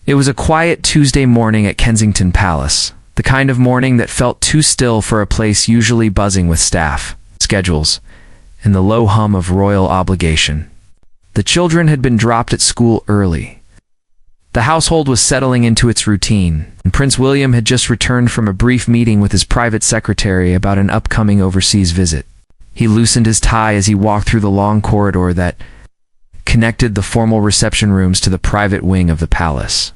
It was a quiet Tuesday morning at Kensington Palace, the kind of morning that felt too still for a place usually buzzing with staff, schedules, and the low hum of royal obligation. The children had been dropped at school early. The household was settling into its routine, and Prince William had just returned from a brief meeting with his private secretary about an upcoming overseas visit. He loosened his tie as he walked through the long corridor that connected the formal reception rooms to the private wing of the palace.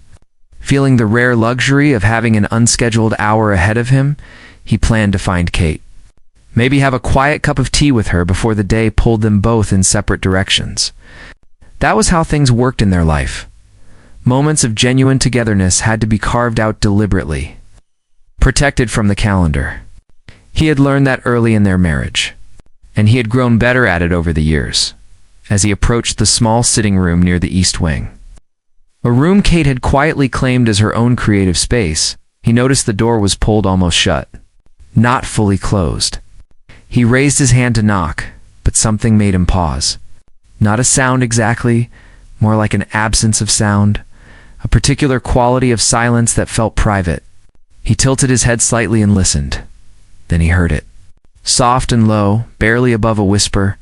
Feeling the rare luxury of having an unscheduled hour ahead of him, he planned to find Kate. Maybe have a quiet cup of tea with her before the day pulled them both in separate directions. That was how things worked in their life. Moments of genuine togetherness had to be carved out deliberately, protected from the calendar. He had learned that early in their marriage, and he had grown better at it over the years, as he approached the small sitting room near the east wing. A room Kate had quietly claimed as her own creative space. He noticed the door was pulled almost shut, not fully closed. He raised his hand to knock, but something made him pause. Not a sound exactly, more like an absence of sound, a particular quality of silence that felt private. He tilted his head slightly and listened. Then he heard it. Soft and low, barely above a whisper.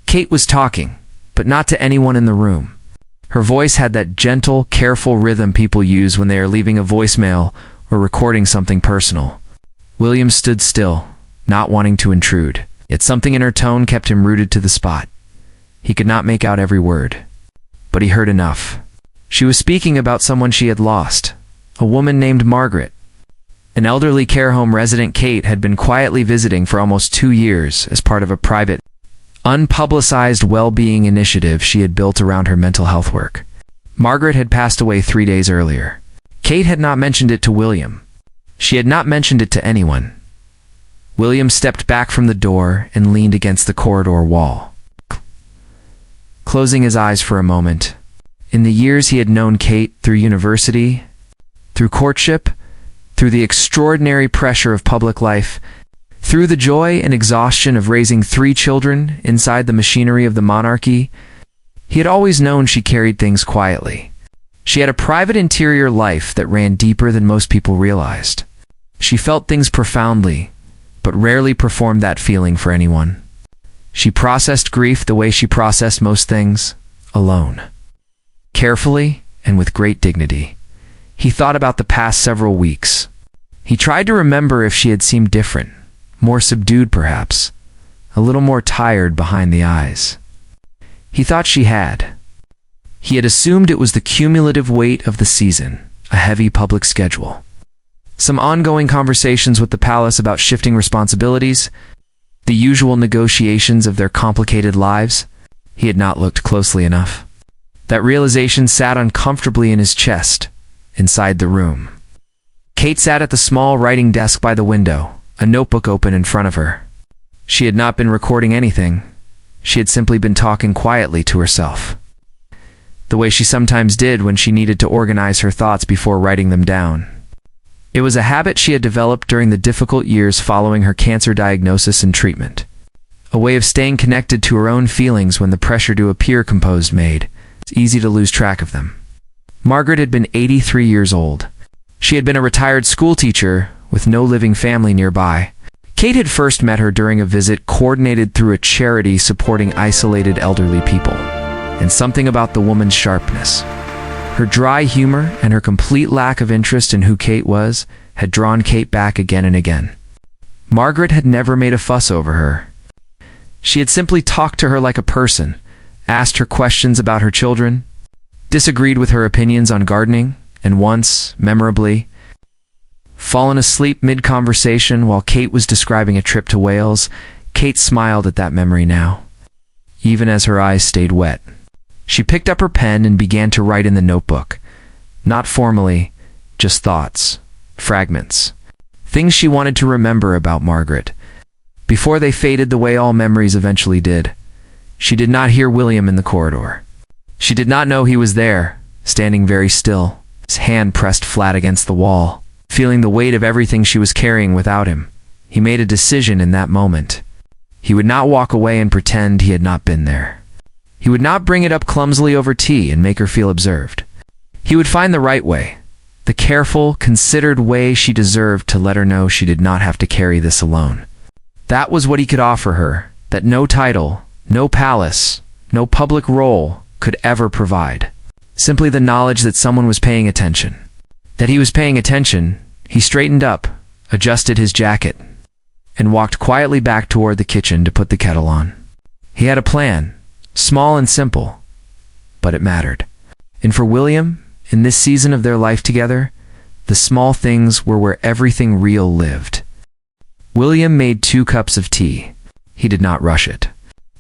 Kate was talking, but not to anyone in the room. Her voice had that gentle, careful rhythm people use when they are leaving a voicemail or recording something personal. William stood still, not wanting to intrude, yet something in her tone kept him rooted to the spot. He could not make out every word, but he heard enough. She was speaking about someone she had lost, a woman named Margaret. An elderly care home resident Kate had been quietly visiting for almost 2 years as part of a private, unpublicized well-being initiative she had built around her mental health work. Margaret had passed away 3 days earlier. Kate had not mentioned it to William. She had not mentioned it to anyone. William stepped back from the door and leaned against the corridor wall, closing his eyes for a moment. In the years he had known Kate, through university, through courtship, through the extraordinary pressure of public life, through the joy and exhaustion of raising 3 children inside the machinery of the monarchy, he had always known she carried things quietly. She had a private interior life that ran deeper than most people realized. She felt things profoundly, but rarely performed that feeling for anyone. She processed grief the way she processed most things, alone. Carefully and with great dignity. He thought about the past several weeks. He tried to remember if she had seemed different. More subdued perhaps, a little more tired behind the eyes. He thought she had. He had assumed it was the cumulative weight of the season, a heavy public schedule. Some ongoing conversations with the palace about shifting responsibilities, the usual negotiations of their complicated lives. He had not looked closely enough. That realization sat uncomfortably in his chest, inside the room. Kate sat at the small writing desk by the window, a notebook open in front of her. She had not been recording anything. She had simply been talking quietly to herself, the way she sometimes did when she needed to organize her thoughts before writing them down. It was a habit she had developed during the difficult years following her cancer diagnosis and treatment, a way of staying connected to her own feelings when the pressure to appear composed made it easy to lose track of them. Margaret had been 83 years old. She had been a retired schoolteacher with no living family nearby. Kate had first met her during a visit coordinated through a charity supporting isolated elderly people. And something about the woman's sharpness, her dry humor and her complete lack of interest in who Kate was, had drawn Kate back again and again. Margaret had never made a fuss over her. She had simply talked to her like a person, asked her questions about her children, disagreed with her opinions on gardening, and once, memorably, fallen asleep mid-conversation while Kate was describing a trip to Wales. Kate smiled at that memory now, even as her eyes stayed wet. She picked up her pen and began to write in the notebook. Not formally, just thoughts, fragments, things she wanted to remember about Margaret, before they faded the way all memories eventually did. She did not hear William in the corridor. She did not know he was there, standing very still, his hand pressed flat against the wall, feeling the weight of everything she was carrying without him. He made a decision in that moment. He would not walk away and pretend he had not been there. He would not bring it up clumsily over tea and make her feel observed. He would find the right way, the careful, considered way she deserved to let her know she did not have to carry this alone. That was what he could offer her, that no title, no palace, no public role could ever provide. Simply the knowledge that someone was paying attention. That he was paying attention, he straightened up, adjusted his jacket, and walked quietly back toward the kitchen to put the kettle on. He had a plan, small and simple, but it mattered. And for William, in this season of their life together, the small things were where everything real lived. William made 2 cups of tea. He did not rush it.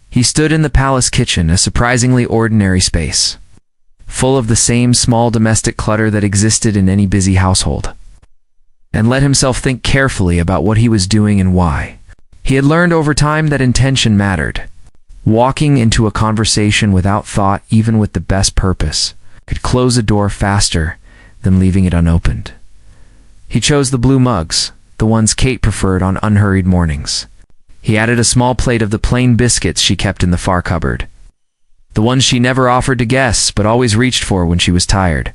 He stood in the palace kitchen, a surprisingly ordinary space, full of the same small domestic clutter that existed in any busy household, and let himself think carefully about what he was doing and why. He had learned over time that intention mattered. Walking into a conversation without thought, even with the best purpose, could close a door faster than leaving it unopened. He chose the blue mugs, the ones Kate preferred on unhurried mornings. He added a small plate of the plain biscuits she kept in the far cupboard, the ones she never offered to guests but always reached for when she was tired.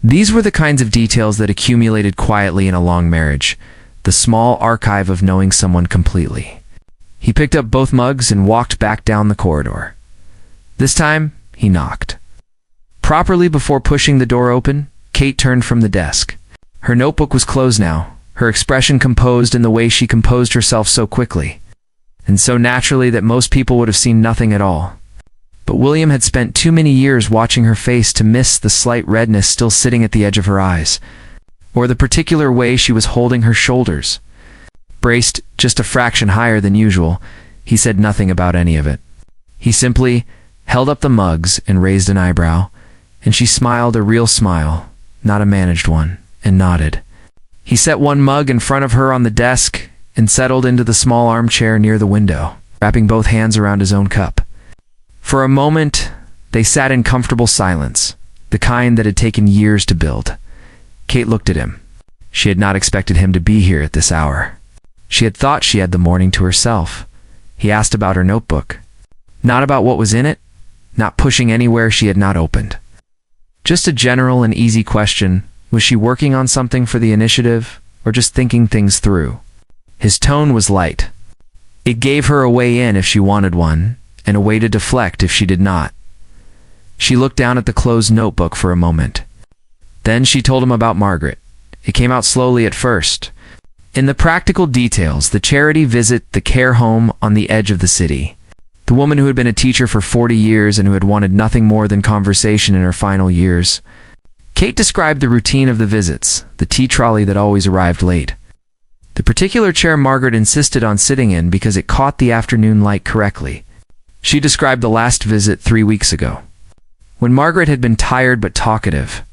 These were the kinds of details that accumulated quietly in a long marriage, the small archive of knowing someone completely. He picked up both mugs and walked back down the corridor. This time, he knocked. Properly before pushing the door open, Kate turned from the desk. Her notebook was closed now, her expression composed in the way she composed herself so quickly, and so naturally that most people would have seen nothing at all. But William had spent too many years watching her face to miss the slight redness still sitting at the edge of her eyes, or the particular way she was holding her shoulders. Braced just a fraction higher than usual, he said nothing about any of it. He simply held up the mugs and raised an eyebrow, and she smiled, a real smile, not a managed one, and nodded. He set one mug in front of her on the desk and settled into the small armchair near the window, wrapping both hands around his own cup. For a moment, they sat in comfortable silence, the kind that had taken years to build. Kate looked at him. She had not expected him to be here at this hour. She had thought she had the morning to herself. He asked about her notebook. Not about what was in it, not pushing anywhere she had not opened. Just a general and easy question. Was she working on something for the initiative, or just thinking things through? His tone was light. It gave her a way in if she wanted one, and a way to deflect if she did not. She looked down at the closed notebook for a moment. Then she told him about Margaret. It came out slowly at first. In the practical details, the charity visit, the care home on the edge of the city. The woman who had been a teacher for 40 years and who had wanted nothing more than conversation in her final years. Kate described the routine of the visits, the tea trolley that always arrived late. The particular chair Margaret insisted on sitting in because it caught the afternoon light correctly. She described the last visit 3 weeks ago, when Margaret had been tired but talkative,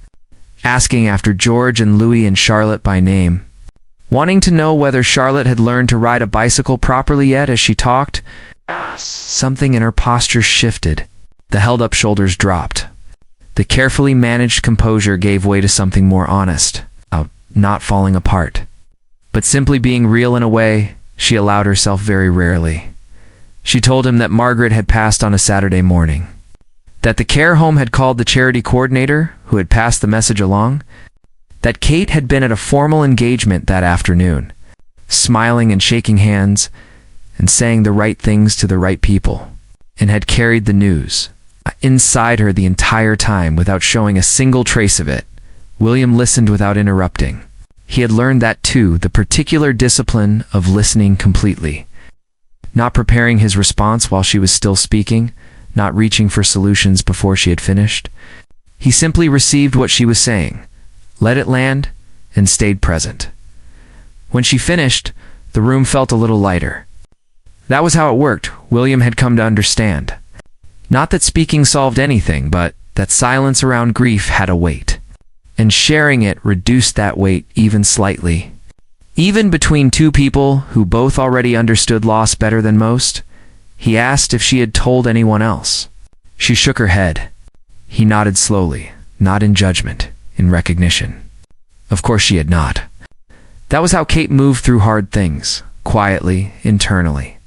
asking after George and Louis and Charlotte by name, wanting to know whether Charlotte had learned to ride a bicycle properly yet as she talked. Something in her posture shifted. The held-up shoulders dropped. The carefully managed composure gave way to something more honest, not falling apart, but simply being real in a way she allowed herself very rarely. She told him that Margaret had passed on a Saturday morning, that the care home had called the charity coordinator, who had passed the message along, that Kate had been at a formal engagement that afternoon, smiling and shaking hands, and saying the right things to the right people, and had carried the news inside her the entire time without showing a single trace of it. William listened without interrupting. He had learned that too, the particular discipline of listening completely, not preparing his response while she was still speaking, not reaching for solutions before she had finished. He simply received what she was saying, let it land, and stayed present. When she finished, the room felt a little lighter. That was how it worked, William had come to understand. Not that speaking solved anything, but that silence around grief had a weight, and sharing it reduced that weight even slightly. Even between two people who both already understood loss better than most, he asked if she had told anyone else. She shook her head. He nodded slowly, not in judgment, in recognition. Of course she had not. That was how Kate moved through hard things, quietly, internally,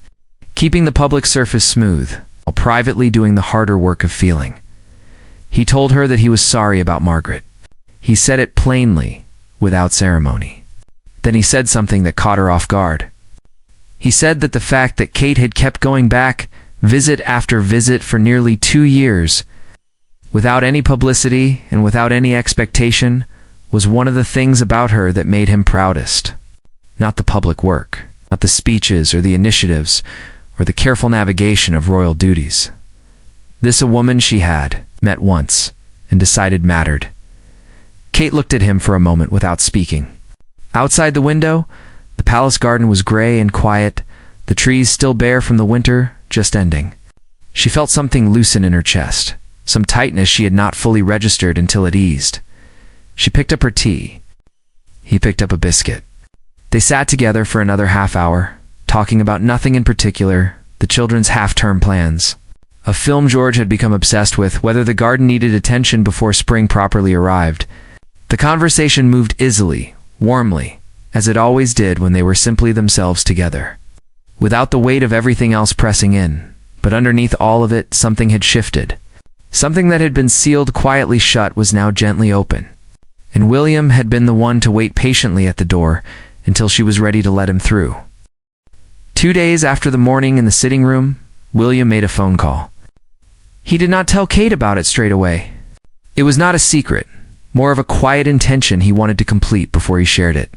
keeping the public surface smooth, while privately doing the harder work of feeling. He told her that he was sorry about Margaret. He said it plainly, without ceremony. Then he said something that caught her off guard. He said that the fact that Kate had kept going back, visit after visit for nearly 2 years, without any publicity and without any expectation, was one of the things about her that made him proudest. Not the public work, not the speeches or the initiatives, or the careful navigation of royal duties. This a woman she had met once and decided mattered. Kate looked at him for a moment without speaking. Outside the window, the palace garden was gray and quiet, the trees still bare from the winter just ending. She felt something loosen in her chest, some tightness she had not fully registered until it eased. She picked up her tea. He picked up a biscuit. They sat together for another half hour, talking about nothing in particular, the children's half-term plans, a film George had become obsessed with, whether the garden needed attention before spring properly arrived. The conversation moved easily, warmly, as it always did when they were simply themselves together, without the weight of everything else pressing in. But underneath all of it, something had shifted. Something that had been sealed quietly shut was now gently open, and William had been the one to wait patiently at the door until she was ready to let him through. 2 days after the morning in the sitting room, William made a phone call. He did not tell Kate about it straight away. It was not a secret, more of a quiet intention he wanted to complete before he shared it.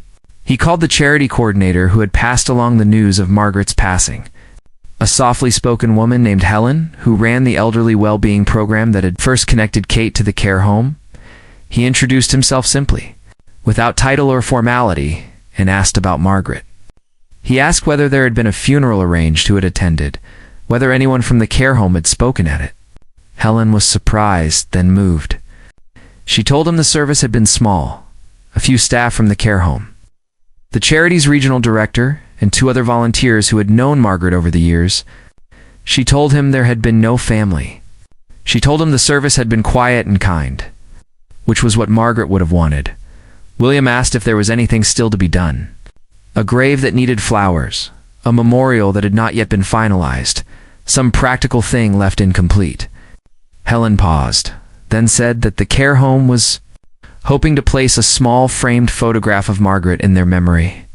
He called the charity coordinator who had passed along the news of Margaret's passing, a softly spoken woman named Helen, who ran the elderly well-being program that had first connected Kate to the care home. He introduced himself simply, without title or formality, and asked about Margaret. He asked whether there had been a funeral arranged who had attended, whether anyone from the care home had spoken at it. Helen was surprised, then moved. She told him the service had been small, a few staff from the care home, the charity's regional director, and 2 other volunteers who had known Margaret over the years. She told him there had been no family. She told him the service had been quiet and kind, which was what Margaret would have wanted. William asked if there was anything still to be done. A grave that needed flowers, a memorial that had not yet been finalized, some practical thing left incomplete. Helen paused, then said that the care home was hoping to place a small framed photograph of Margaret in their memory.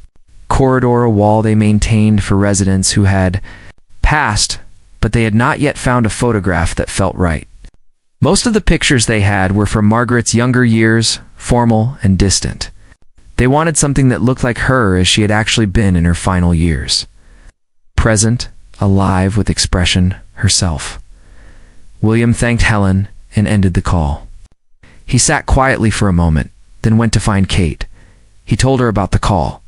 Corridor, a wall they maintained for residents who had passed, but they had not yet found a photograph that felt right. Most of the pictures they had were from Margaret's younger years, formal and distant. They wanted something that looked like her as she had actually been in her final years. Present, alive with expression, herself. William thanked Helen and ended the call. He sat quietly for a moment, then went to find Kate. He told her about the call.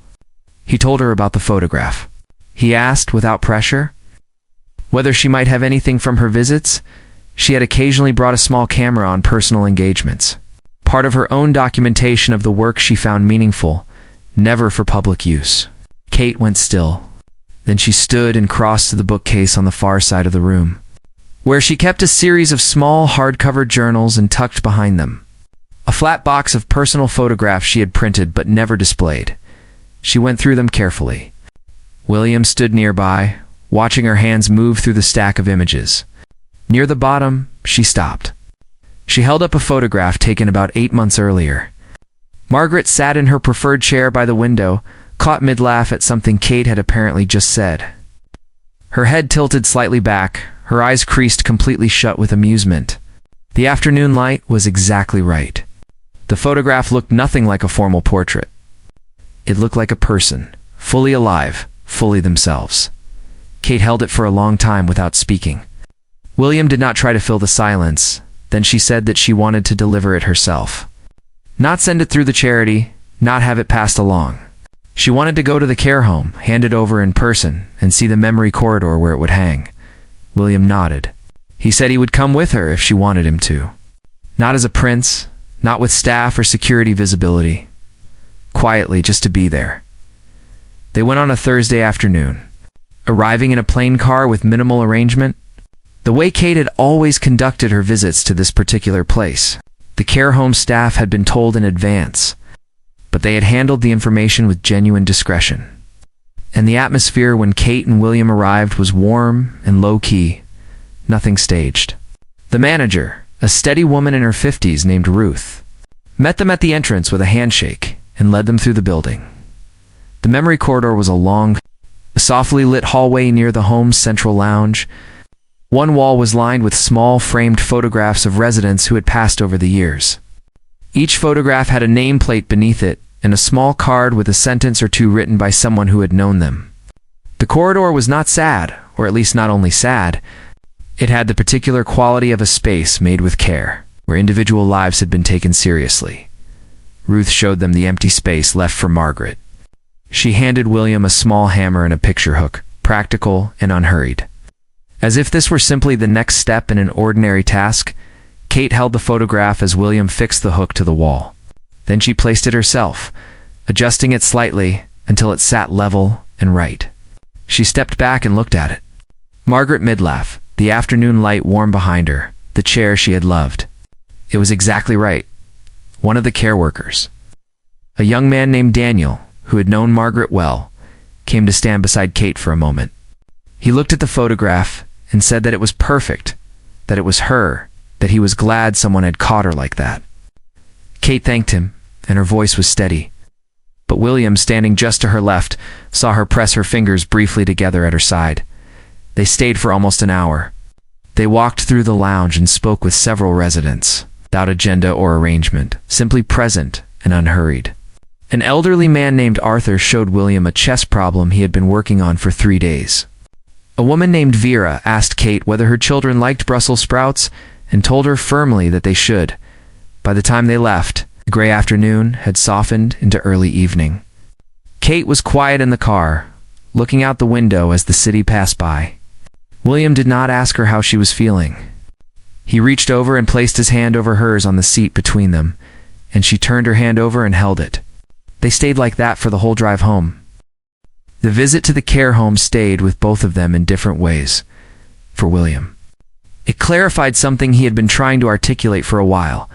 He told her about the photograph. He asked, without pressure, whether she might have anything from her visits. She had occasionally brought a small camera on personal engagements, part of her own documentation of the work she found meaningful, never for public use. Kate went still. Then she stood and crossed to the bookcase on the far side of the room, where she kept a series of small hardcover journals and tucked behind them a flat box of personal photographs she had printed but never displayed. She went through them carefully. William stood nearby, watching her hands move through the stack of images. Near the bottom, she stopped. She held up a photograph taken about 8 months earlier. Margaret sat in her preferred chair by the window, caught mid-laugh at something Kate had apparently just said. Her head tilted slightly back, her eyes creased completely shut with amusement. The afternoon light was exactly right. The photograph looked nothing like a formal portrait. It looked like a person, fully alive, fully themselves. Kate held it for a long time without speaking. William did not try to fill the silence. Then she said that she wanted to deliver it herself. Not send it through the charity, not have it passed along. She wanted to go to the care home, hand it over in person, and see the memory corridor where it would hang. William nodded. He said he would come with her if she wanted him to. Not as a prince, not with staff or security visibility. Quietly, just to be there. They went on a Thursday afternoon, arriving in a plain car with minimal arrangement. The way Kate had always conducted her visits to this particular place. The care home staff had been told in advance, but they had handled the information with genuine discretion. And the atmosphere when Kate and William arrived was warm and low-key, nothing staged. The manager, a steady woman in her 50s named Ruth, met them at the entrance with a handshake, and led them through the building. The memory corridor was a softly lit hallway near the home's central lounge. One wall was lined with small framed photographs of residents who had passed over the years. Each photograph had a nameplate beneath it and a small card with a sentence or two written by someone who had known them. The corridor was not sad, or at least not only sad. It had the particular quality of a space made with care, where individual lives had been taken seriously. Ruth showed them the empty space left for Margaret. She handed William a small hammer and a picture hook, practical and unhurried. As if this were simply the next step in an ordinary task, Kate held the photograph as William fixed the hook to the wall. Then she placed it herself, adjusting it slightly until it sat level and right. She stepped back and looked at it. Margaret mid-laugh, the afternoon light warm behind her, the chair she had loved. It was exactly right. One of the care workers. A young man named Daniel, who had known Margaret well, came to stand beside Kate for a moment. He looked at the photograph and said that it was perfect, that it was her, that he was glad someone had caught her like that. Kate thanked him, and her voice was steady. But William, standing just to her left, saw her press her fingers briefly together at her side. They stayed for almost an hour. They walked through the lounge and spoke with several residents, without agenda or arrangement, simply present and unhurried. An elderly man named Arthur showed William a chess problem he had been working on for 3 days. A woman named Vera asked Kate whether her children liked Brussels sprouts and told her firmly that they should. By the time they left, the gray afternoon had softened into early evening. Kate was quiet in the car, looking out the window as the city passed by. William did not ask her how she was feeling. He reached over and placed his hand over hers on the seat between them, and she turned her hand over and held it. They stayed like that for the whole drive home. The visit to the care home stayed with both of them in different ways. For William, it clarified something he had been trying to articulate for a while.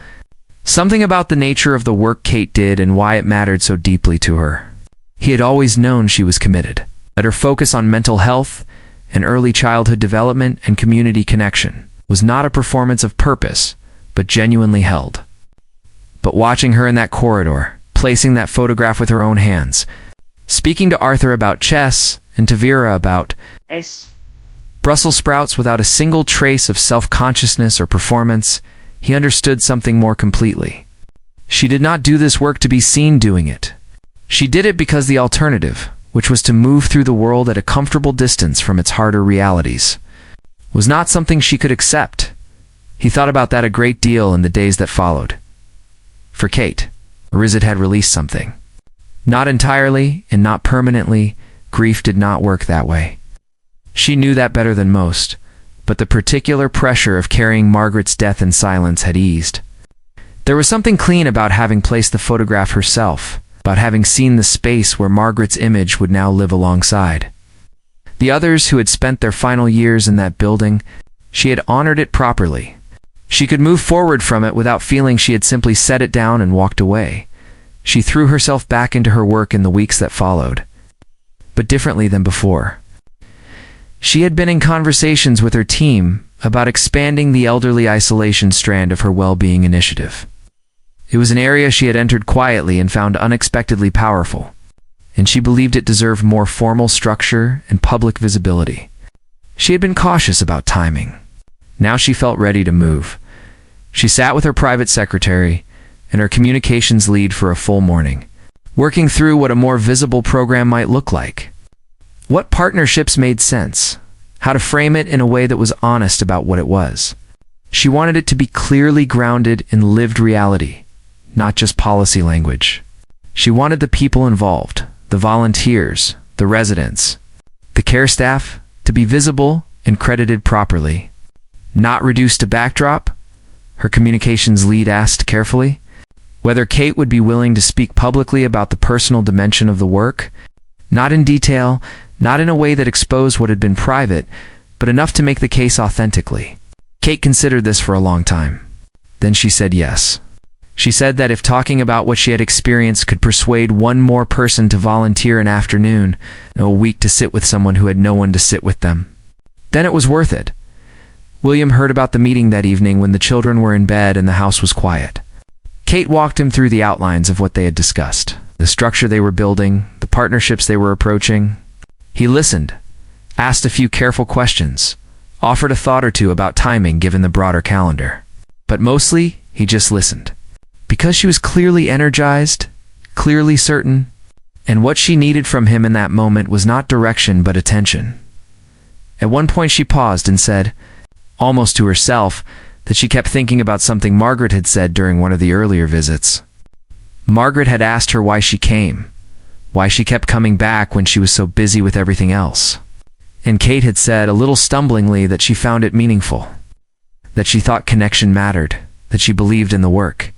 Something about the nature of the work Kate did and why it mattered so deeply to her. He had always known she was committed, that her focus on mental health and early childhood development and community connection was not a performance of purpose, but genuinely held. But watching her in that corridor, placing that photograph with her own hands, speaking to Arthur about chess and to Vera about Brussels sprouts without a single trace of self-consciousness or performance, he understood something more completely. She did not do this work to be seen doing it. She did it because the alternative, which was to move through the world at a comfortable distance from its harder realities, was not something she could accept. He thought about that a great deal in the days that followed. For Kate, a visit had released something. Not entirely and not permanently, grief did not work that way. She knew that better than most, but the particular pressure of carrying Margaret's death in silence had eased. There was something clean about having placed the photograph herself, about having seen the space where Margaret's image would now live alongside. The others who had spent their final years in that building, she had honored it properly. She could move forward from it without feeling she had simply set it down and walked away. She threw herself back into her work in the weeks that followed, but differently than before. She had been in conversations with her team about expanding the elderly isolation strand of her well-being initiative. It was an area she had entered quietly and found unexpectedly powerful, and she believed it deserved more formal structure and public visibility. She had been cautious about timing. Now she felt ready to move. She sat with her private secretary and her communications lead for a full morning, working through what a more visible program might look like. What partnerships made sense, how to frame it in a way that was honest about what it was. She wanted it to be clearly grounded in lived reality, not just policy language. She wanted the people involved, the volunteers, the residents, the care staff, to be visible and credited properly. Not reduced to backdrop, her communications lead asked carefully. Whether Kate would be willing to speak publicly about the personal dimension of the work, not in detail, not in a way that exposed what had been private, but enough to make the case authentically. Kate considered this for a long time. Then she said yes. She said that if talking about what she had experienced could persuade one more person to volunteer an afternoon, a week to sit with someone who had no one to sit with them, then it was worth it. William heard about the meeting that evening when the children were in bed and the house was quiet. Kate walked him through the outlines of what they had discussed, the structure they were building, the partnerships they were approaching. He listened, asked a few careful questions, offered a thought or two about timing given the broader calendar. But mostly, he just listened. Because she was clearly energized, clearly certain, and what she needed from him in that moment was not direction but attention. At one point she paused and said, almost to herself, that she kept thinking about something Margaret had said during one of the earlier visits. Margaret had asked her why she came, why she kept coming back when she was so busy with everything else. And Kate had said, a little stumblingly, that she found it meaningful, that she thought connection mattered, that she believed in the work.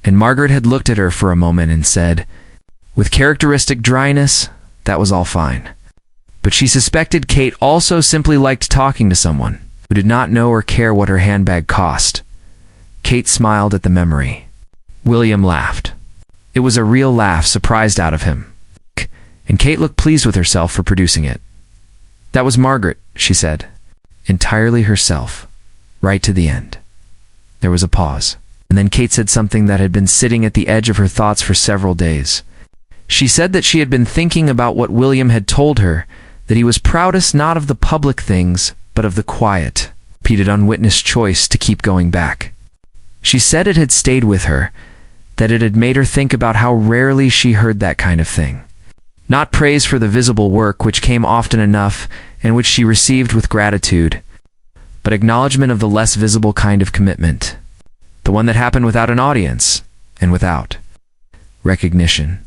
And Margaret had looked at her for a moment and said, with characteristic dryness, that was all fine. But she suspected Kate also simply liked talking to someone who did not know or care what her handbag cost. Kate smiled at the memory. William laughed. It was a real laugh, surprised out of him. And Kate looked pleased with herself for producing it. That was Margaret, she said. Entirely herself. Right to the end. There was a pause. And then Kate said something that had been sitting at the edge of her thoughts for several days. She said that she had been thinking about what William had told her, that he was proudest not of the public things, but of the quiet, repeated unwitnessed choice to keep going back. She said it had stayed with her, that it had made her think about how rarely she heard that kind of thing. Not praise for the visible work, which came often enough and which she received with gratitude, but acknowledgement of the less visible kind of commitment, the one that happened without an audience and without recognition.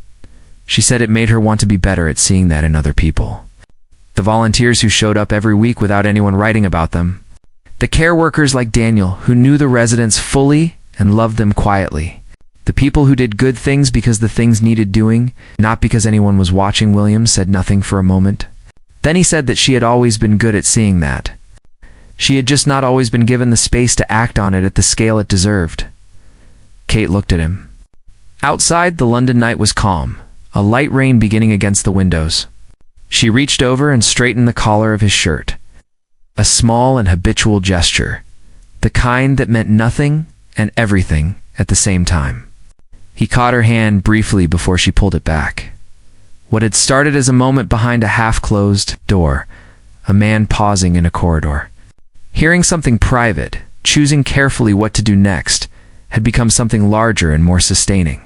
She said it made her want to be better at seeing that in other people. The volunteers who showed up every week without anyone writing about them. The care workers like Daniel, who knew the residents fully and loved them quietly. The people who did good things because the things needed doing, not because anyone was watching. William said nothing for a moment. Then he said that she had always been good at seeing that. She had just not always been given the space to act on it at the scale it deserved. Kate looked at him. Outside, the London night was calm, a light rain beginning against the windows. She reached over and straightened the collar of his shirt. A small and habitual gesture, the kind that meant nothing and everything at the same time. He caught her hand briefly before she pulled it back. What had started as a moment behind a half-closed door, a man pausing in a corridor, hearing something private, choosing carefully what to do next, had become something larger and more sustaining.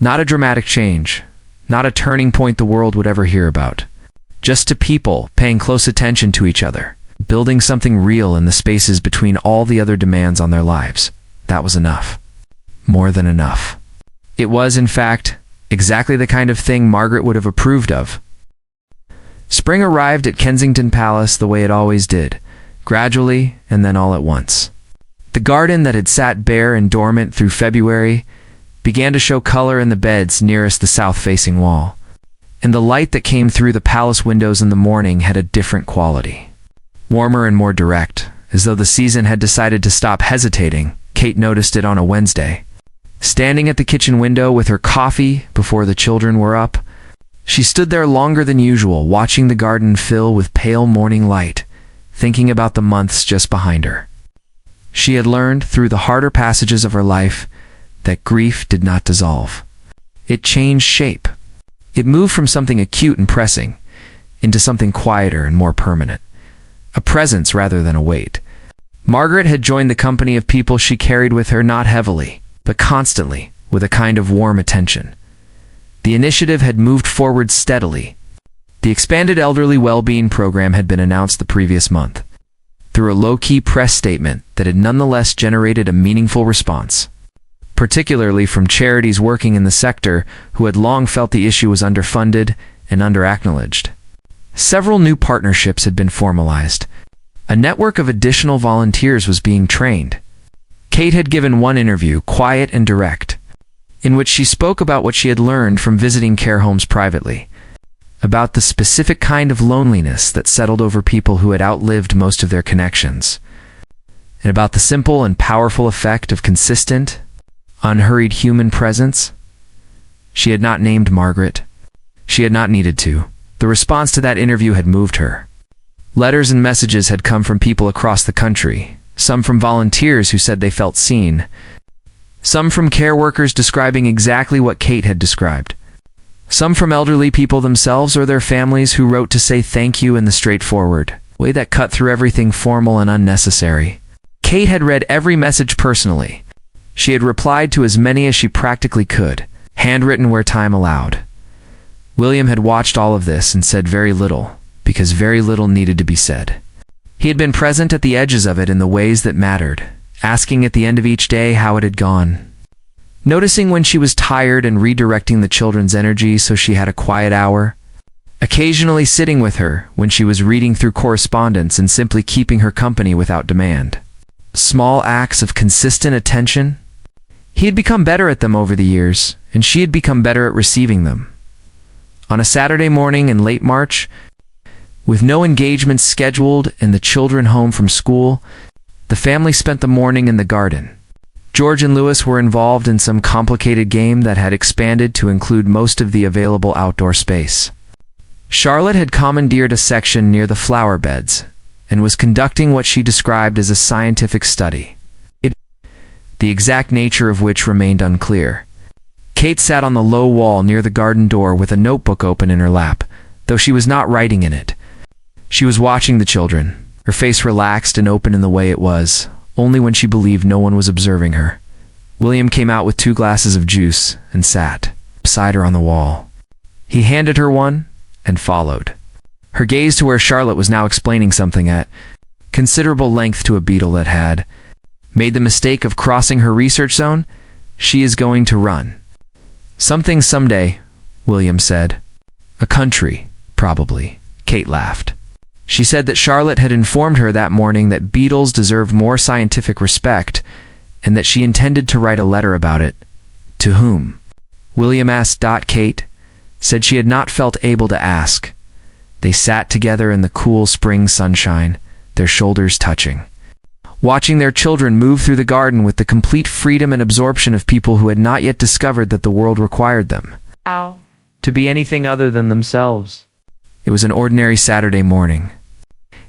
Not a dramatic change, not a turning point the world would ever hear about. Just to people paying close attention to each other, building something real in the spaces between all the other demands on their lives. That was enough. More than enough. It was, in fact, exactly the kind of thing Margaret would have approved of. Spring arrived at Kensington Palace the way it always did, gradually and then all at once. The garden that had sat bare and dormant through February began to show color in the beds nearest the south-facing wall, and the light that came through the palace windows in the morning had a different quality. Warmer and more direct, as though the season had decided to stop hesitating. Kate noticed it on a Wednesday. Standing at the kitchen window with her coffee before the children were up, she stood there longer than usual, watching the garden fill with pale morning light, thinking about the months just behind her. She had learned through the harder passages of her life that grief did not dissolve. It changed shape. It moved from something acute and pressing into something quieter and more permanent, a presence rather than a weight. Margaret had joined the company of people she carried with her, not heavily, but constantly, with a kind of warm attention. The initiative had moved forward steadily. The expanded elderly well-being program had been announced the previous month, through a low-key press statement that had nonetheless generated a meaningful response, particularly from charities working in the sector who had long felt the issue was underfunded and underacknowledged. Several new partnerships had been formalized. A network of additional volunteers was being trained. Kate had given one interview, quiet and direct, in which she spoke about what she had learned from visiting care homes privately, about the specific kind of loneliness that settled over people who had outlived most of their connections, and about the simple and powerful effect of consistent, unhurried human presence. She had not named Margaret. She had not needed to. The response to that interview had moved her. Letters and messages had come from people across the country, some from volunteers who said they felt seen, Some from care workers describing exactly what Kate had described. Some from elderly people themselves or their families who wrote to say thank you in the straightforward way that cut through everything formal and unnecessary. Kate had read every message personally. She had replied to as many as she practically could, handwritten where time allowed. William had watched all of this and said very little, because very little needed to be said. He had been present at the edges of it in the ways that mattered, asking at the end of each day how it had gone. Noticing when she was tired and redirecting the children's energy so she had a quiet hour. Occasionally sitting with her when she was reading through correspondence and simply keeping her company without demand. Small acts of consistent attention. He had become better at them over the years, and she had become better at receiving them. On a Saturday morning in late March, with no engagements scheduled and the children home from school, the family spent the morning in the garden. George and Louis were involved in some complicated game that had expanded to include most of the available outdoor space. Charlotte had commandeered a section near the flower beds and was conducting what she described as a scientific study, the exact nature of which remained unclear. Kate sat on the low wall near the garden door with a notebook open in her lap, though she was not writing in it. She was watching the children, her face relaxed and open in the way it was, only when she believed no one was observing her. William came out with 2 glasses of juice and sat beside her on the wall. He handed her one and followed. Her gaze to where Charlotte was now explaining something at considerable length to a beetle that had made the mistake of crossing her research zone. She is going to run. Something someday, William said. A country, probably. Kate laughed. She said that Charlotte had informed her that morning that beetles deserved more scientific respect, and that she intended to write a letter about it. To whom? William asked. Kate said she had not felt able to ask. They sat together in the cool spring sunshine, their shoulders touching, watching their children move through the garden with the complete freedom and absorption of people who had not yet discovered that the world required them to be anything other than themselves. It was an ordinary Saturday morning.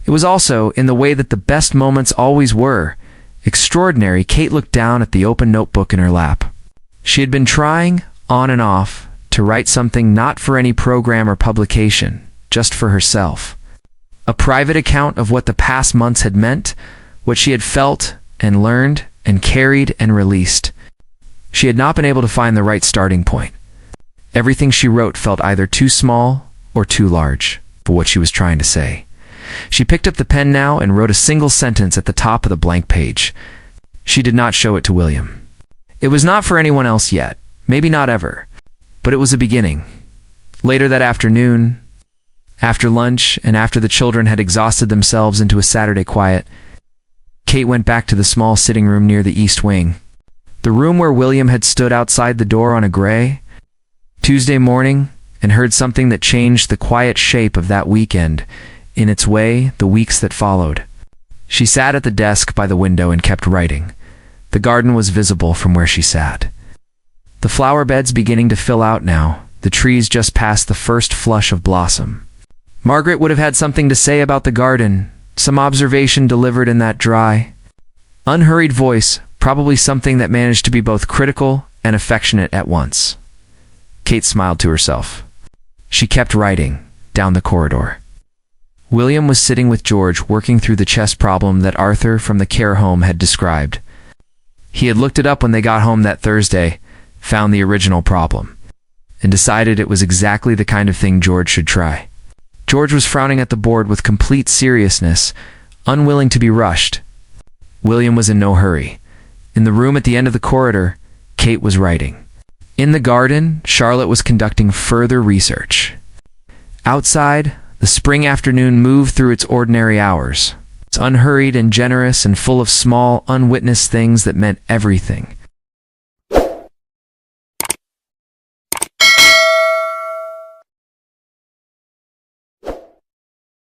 It was also, in the way that the best moments always were, extraordinary. Kate looked down at the open notebook in her lap. She had been trying, on and off, to write something not for any program or publication, just for herself. A private account of what the past months had meant, what she had felt and learned and carried and released. She had not been able to find the right starting point. Everything she wrote felt either too small or too large for what she was trying to say. She picked up the pen now and wrote a single sentence at the top of the blank page. She did not show it to William. It was not for anyone else yet, maybe not ever, but it was a beginning. Later that afternoon, after lunch and after the children had exhausted themselves into a Saturday quiet, Kate went back to the small sitting room near the east wing, the room where William had stood outside the door on a gray Tuesday morning and heard something that changed the quiet shape of that weekend, in its way, the weeks that followed. She sat at the desk by the window and kept writing. The garden was visible from where she sat. The flower beds beginning to fill out now, the trees just past the first flush of blossom. Margaret would have had something to say about the garden, some observation delivered in that dry, unhurried voice, probably something that managed to be both critical and affectionate at once. Kate smiled to herself. She kept writing, down the corridor. William was sitting with George working through the chess problem that Arthur from the care home had described. He had looked it up when they got home that Thursday, found the original problem, and decided it was exactly the kind of thing George should try. George was frowning at the board with complete seriousness, unwilling to be rushed. William was in no hurry. In the room at the end of the corridor, Kate was writing. In the garden, Charlotte was conducting further research. Outside, the spring afternoon moved through its ordinary hours. It's unhurried and generous and full of small, unwitnessed things that meant everything.